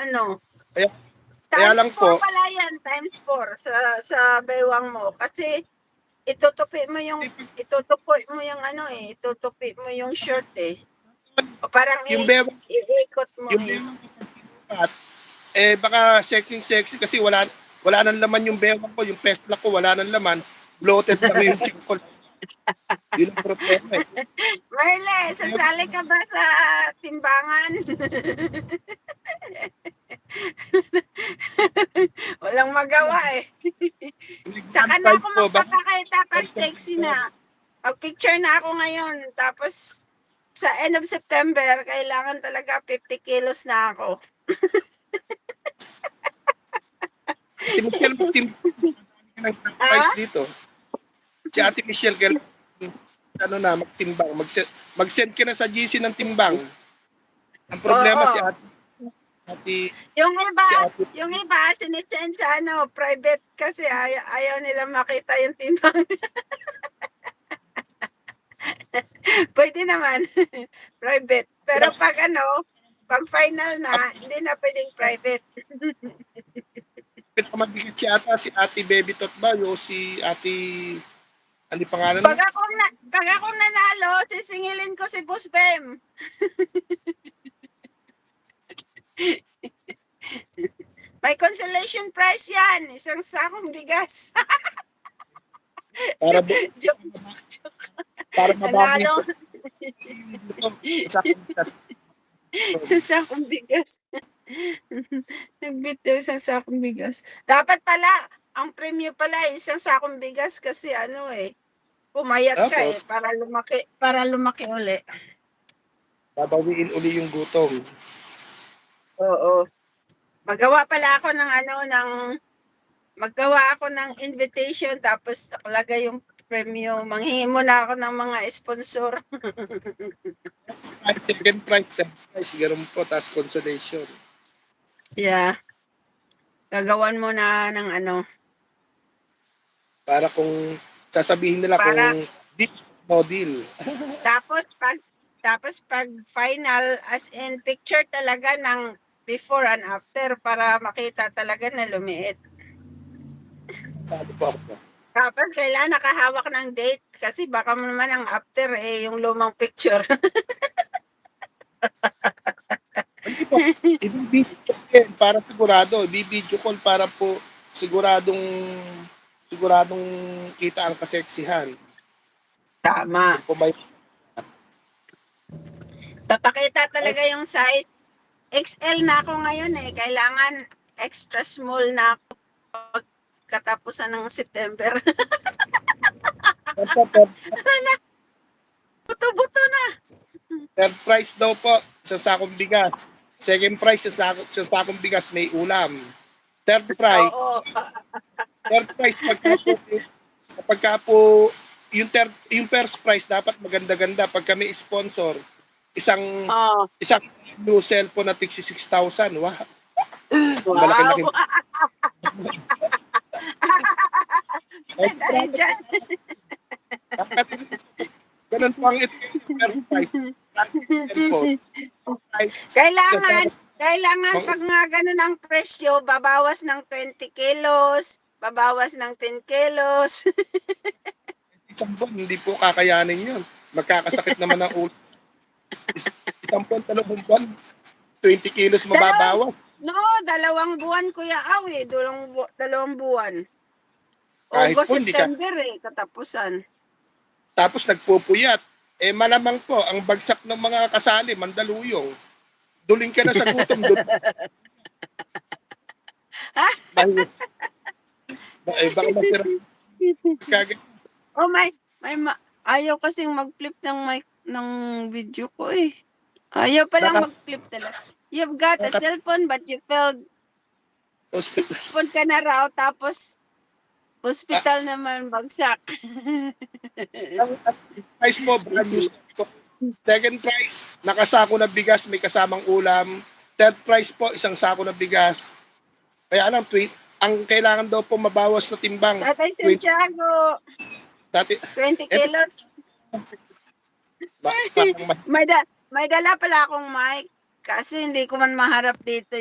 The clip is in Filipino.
Ano? Kaya, kaya Times lang 4 po, pala yan, times 4 sa bewang mo. Kasi itutupi mo yung ano eh, itutupi mo yung shirt eh. O parang yung bewang, iikot mo yung eh. bewang ko pag sinukat, baka sexy kasi wala nang laman yung bewang ko, yung pestla ko wala nang laman, bloated lang yung tiyan ko. Yun ang problema eh. Marle, Sa sasali ka ba sa timbangan? Walang magawa eh. Saka na ako po, baka magpapakita pag sexy na. Pag-picture na ako ngayon. Tapos, sa end of September, kailangan talaga 50 kilos na ako. Ate Michelle, ng price Ha? dito. Si Ate Michelle, ano na, magtimbang. Mag-send ka na sa GC ng timbang. Ang problema si Oo. Ate, Ate, Yung iba, si Ate, yung iba, sinisend sa private kasi ayaw nila makita yung timbang. Pwede naman, private. Pero pag pag final na, hindi na pwedeng private. pinakamabigat si ata si Ate Baby Totbay o si Ate, ano yung pangalan mo? Pag ako nanalo, sisingilin ko si Boss Bem. May consolation prize yan. Isang sakong bigas. Para, joke. para mabawi Nanalo. po sa Isang sakong bigas. Nagbitaw isang sakong bigas. Dapat pala, ang premyo pala isang sakong bigas kasi pumayat ka Opo, para lumaki uli. babawiin uli yung gutom. Oo. Magawa pala ako maggawa ako ng invitation tapos nakalagay yung premyo. Manghingi muna ako ng mga sponsor. Second prize, third prize, ganoon po, tapos consolation. Yeah. Gagawan mo na ng Para kung sasabihin nila para kung deal, no deal. tapos pag final as in picture talaga ng before and after para makita talaga na lumiit. Sabi po ako. Tapos kailangan nakahawak ng date kasi baka naman ang after yung lumang picture. Hindi po, i-video call yan para sigurado. I-video call para po siguradong kita ang kaseksihan. Tama. Kung po may Papakita talaga yung size. XL na ako ngayon eh. Kailangan extra small na ako katapusan ng September. Buto-buto na. third prize daw po sa sakong bigas. Second prize sa sakong bigas may ulam. Third prize, Oo. pagka po yung first prize dapat maganda-ganda pag kami sponsor isang Oh. isang new cellphone na tig 6,000. Wow. Wow. Malaki-laki. Dahil dyan. Ganun po ang first prize. Cellphone. Kailangan pag mga ganun ang presyo, babawas ng 20 kilos, babawas ng 10 kilos. Isang buwan, hindi po kakayanin yun. Magkakasakit naman ang ulo. Isang buwan, 2 buwan, 20 kilos mababawas. No, 2 buwan Kuya Awi, 2 buwan. Kahit August, po, hindi ka. September katapusan. Tapos nagpupuyat. Malamang po, ang bagsak ng mga kasali, Mandaluyong. Duling ka na sa gutom. Baka masira. Oh, ayaw kasing mag-flip ng mic ng video ko eh. Ayaw palang mag-flip talaga. You've got a cellphone but you failed. Phone ka na raw tapos hospital naman bagsak. Ang price mo, brand new stock. Second price, nakasako na bigas, may kasamang ulam. Third price po, isang sako na bigas. Kaya alam, ang kailangan daw po mabawas na timbang. Tatay Santiago, Dati, 20 kilos. May dala pala akong mic kasi hindi ko man maharap dito